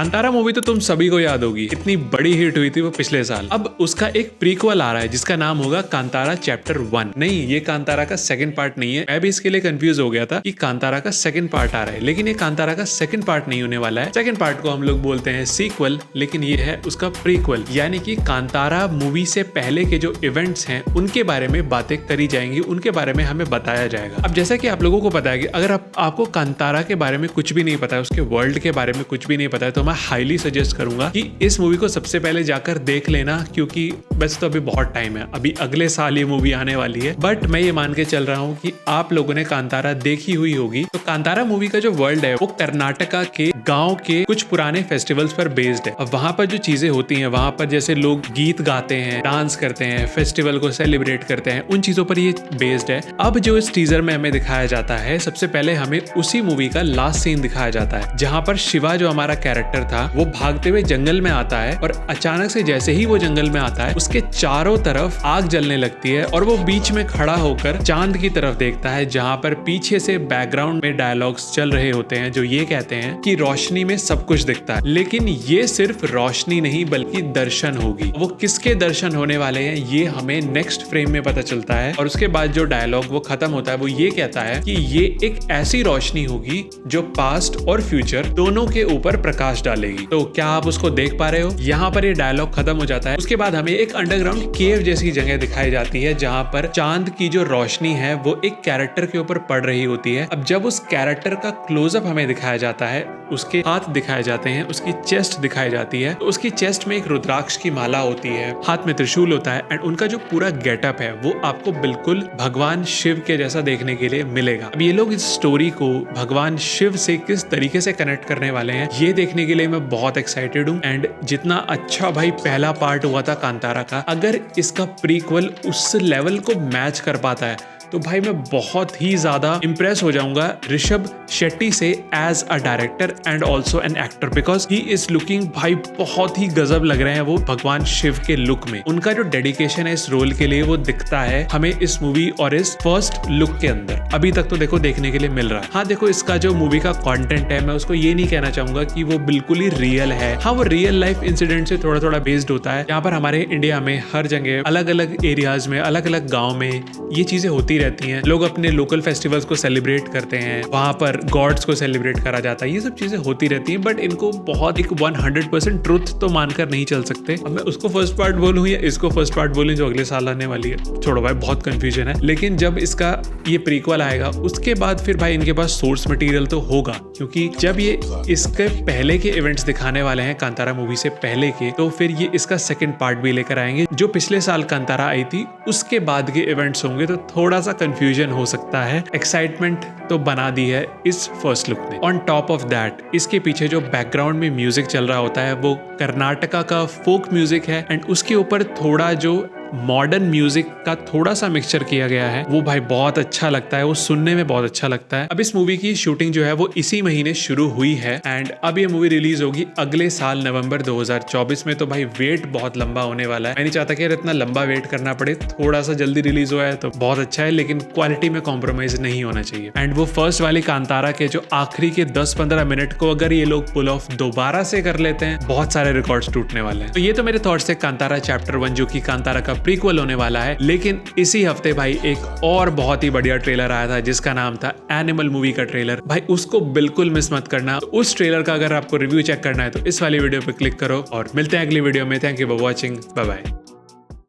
Kantara movie तो तुम सभी को याद होगी, इतनी बड़ी हिट हुई थी वो पिछले साल। अब उसका एक प्रीक्वल आ रहा है जिसका नाम होगा कांतारा चैप्टर 1। नहीं, ये कांतारा का सेकंड पार्ट नहीं है। मैं भी इसके लिए कंफ्यूज हो गया था कि कांतारा का सेकंड पार्ट आ रहा है, लेकिन ये कांतारा का सेकंड पार्ट नहीं होने वाला है। सेकंड पार्ट को हम लोग बोलते हैं सीक्वल, लेकिन ये है उसका प्रीक्वल, यानी कि कांतारा मूवी से पहले के जो इवेंट्स हैं उनके बारे में बातें करी जाएंगी, उनके बारे में हमें बताया जाएगा। अब जैसा कि आप लोगों को पता है कि अगर आपको कांतारा के बारे में कुछ भी नहीं पता है, उसके वर्ल्ड के बारे में कुछ भी नहीं पता है, तो मैं हाईली सजेस्ट करूंगा कि इस मूवी को सबसे पहले जाकर देख लेना, क्योंकि वैसे तो अभी बहुत टाइम है, अभी अगले साल ये मूवी आने वाली है। बट मैं ये मान के चल रहा हूँ कि आप लोगों ने कांतारा देखी हुई होगी। तो कांतारा मूवी का जो वर्ल्ड है वो कर्नाटका के गांव के कुछ पुराने फेस्टिवल्स पर बेस्ड है। अब वहां पर जो चीजें होती हैं, वहां पर जैसे लोग गीत गाते हैं, डांस करते हैं, फेस्टिवल को सेलिब्रेट करते हैं, उन चीजों पर ये बेस्ड है। अब जो इस टीजर में हमें दिखाया जाता है, सबसे पहले हमें उसी मूवी का लास्ट सीन दिखाया जाता है जहां पर शिवा जो हमारा कैरेक्टर था वो भागते हुए जंगल में आता है और अचानक से जैसे ही वो जंगल में आता है उसके चारों तरफ आग जलने लगती है और वो बीच में खड़ा होकर चांद की तरफ देखता है, जहां पर पीछे से बैकग्राउंड में डायलॉग्स चल रहे होते हैं जो ये कहते हैं कि रोशनी में सब कुछ दिखता है। लेकिन ये सिर्फ रोशनी नहीं बल्कि दर्शन होगी। वो किसके दर्शन होने वाले हैं ये हमें नेक्स्ट फ्रेम में पता चलता है। और उसके बाद जो डायलॉग वो खत्म होता है वो ये कहता है कि ये एक ऐसी रोशनी होगी जो पास्ट और फ्यूचर दोनों के ऊपर प्रकाश डालेगी। तो क्या आप उसको देख पा रहे हो? यहाँ पर ये डायलॉग खत्म हो जाता है। उसके बाद हमें एक अंडरग्राउंड केव जैसी जगह दिखाई जाती है जहाँ पर चांद की जो रोशनी है वो एक कैरेक्टर के ऊपर पड़ रही होती है। अब जब उस कैरेक्टर का क्लोजअप हमें दिखाया जाता है, उसके हाथ दिखाए जाते हैं, उसकी चेस्ट दिखाई जाती है, तो उसकी चेस्ट में एक रुद्राक्ष की माला होती है, हाथ में त्रिशूल होता है एंड उनका जो पूरा गेटअप है वो आपको बिल्कुल भगवान शिव के जैसा देखने के लिए मिलेगा। अब ये लोग इस स्टोरी को भगवान शिव से किस तरीके से कनेक्ट करने वाले हैं ये देखने के लिए मैं बहुत एक्साइटेड हूँ। एंड जितना अच्छा भाई पहला पार्ट हुआ था कांतारा का, अगर इसका प्रीक्वल उस लेवल को मैच कर पाता है तो भाई मैं बहुत ही ज्यादा इंप्रेस हो जाऊंगा ऋषभ शेट्टी से as a director and also an actor, because he is looking भाई बहुत ही गजब लग रहे हैं वो भगवान शिव के लुक में। उनका जो डेडिकेशन है इस रोल के लिए वो दिखता है हमें इस मूवी और इस फर्स्ट लुक के अंदर। अभी तक तो देखो देखने के लिए मिल रहा है। हाँ देखो, इसका जो मूवी का कंटेंट है मैं उसको ये नहीं कहना चाहूंगा कि वो बिल्कुल ही रियल है। हाँ, वो रियल लाइफ इंसिडेंट से थोड़ा थोड़ा बेस्ड होता है। यहाँ पर हमारे इंडिया में हर जगह अलग अलग एरियाज में अलग अलग गाँव में ये चीजें होती रहती हैं। लोग अपने लोकल फेस्टिवल्स को सेलिब्रेट करते हैं, वहां पर गॉड्स को सेलिब्रेट करा जाता है, ये सब चीजें होती रहती हैं। बट इनको बहुत एक 100% ट्रुथ तो मानकर नहीं चल सकते। अब मैं उसको फर्स्ट पार्ट बोलूं या इसको फर्स्ट पार्ट बोलूं जो अगले साल आने वाली है, छोड़ो भाई बहुत कंफ्यूजन है। लेकिन जब इसका ये प्रीक्वल आएगा उसके बाद फिर भाई इनके पास सोर्स मटेरियल तो होगा, क्योंकि जब ये इसके पहले के इवेंट्स दिखाने वाले हैं कांतारा मूवी से पहले के, तो फिर ये इसका सेकंड पार्ट भी लेकर आएंगे। जो पिछले साल कांतारा आई थी उसके बाद के इवेंट्स होंगे, तो थोड़ा सा कंफ्यूजन हो सकता है। एक्साइटमेंट तो बना दी है इस फर्स्ट लुक ने। ऑन टॉप ऑफ दैट इसके पीछे जो बैकग्राउंड में म्यूजिक चल रहा होता है वो कर्नाटका का फोक म्यूजिक है एंड उसके ऊपर थोड़ा जो मॉडर्न म्यूजिक का थोड़ा सा मिक्सचर किया गया है वो भाई बहुत अच्छा लगता है, वो सुनने में बहुत अच्छा लगता है। अब इस मूवी की शूटिंग जो है वो इसी महीने शुरू हुई है एंड अब ये मूवी रिलीज होगी अगले साल नवंबर 2024 में। तो भाई वेट बहुत लंबा होने वाला है। मैं नहीं चाहता कि इतना लंबा वेट करना पड़े, थोड़ा सा जल्दी रिलीज हुआ है तो बहुत अच्छा है, लेकिन क्वालिटी में कॉम्प्रोमाइज नहीं होना चाहिए। एंड वो फर्स्ट वाली कांतारा के जो आखिरी के 10-15 मिनट को अगर ये लोग पुल ऑफ दोबारा से कर लेते हैं, बहुत सारे रिकॉर्ड्स टूटने वाले हैं। तो ये तो मेरे थॉट्स थे कांतारा चैप्टर 1 जो कि कांतारा का प्रीक्वल होने वाला है। लेकिन इसी हफ्ते भाई एक और बहुत ही बढ़िया ट्रेलर आया था जिसका नाम था एनिमल मूवी का ट्रेलर। भाई उसको बिल्कुल मिस मत करना। उस ट्रेलर का अगर आपको रिव्यू चेक करना है तो इस वाली वीडियो पे क्लिक करो और मिलते हैं अगली वीडियो में। Thank you for watching, bye bye.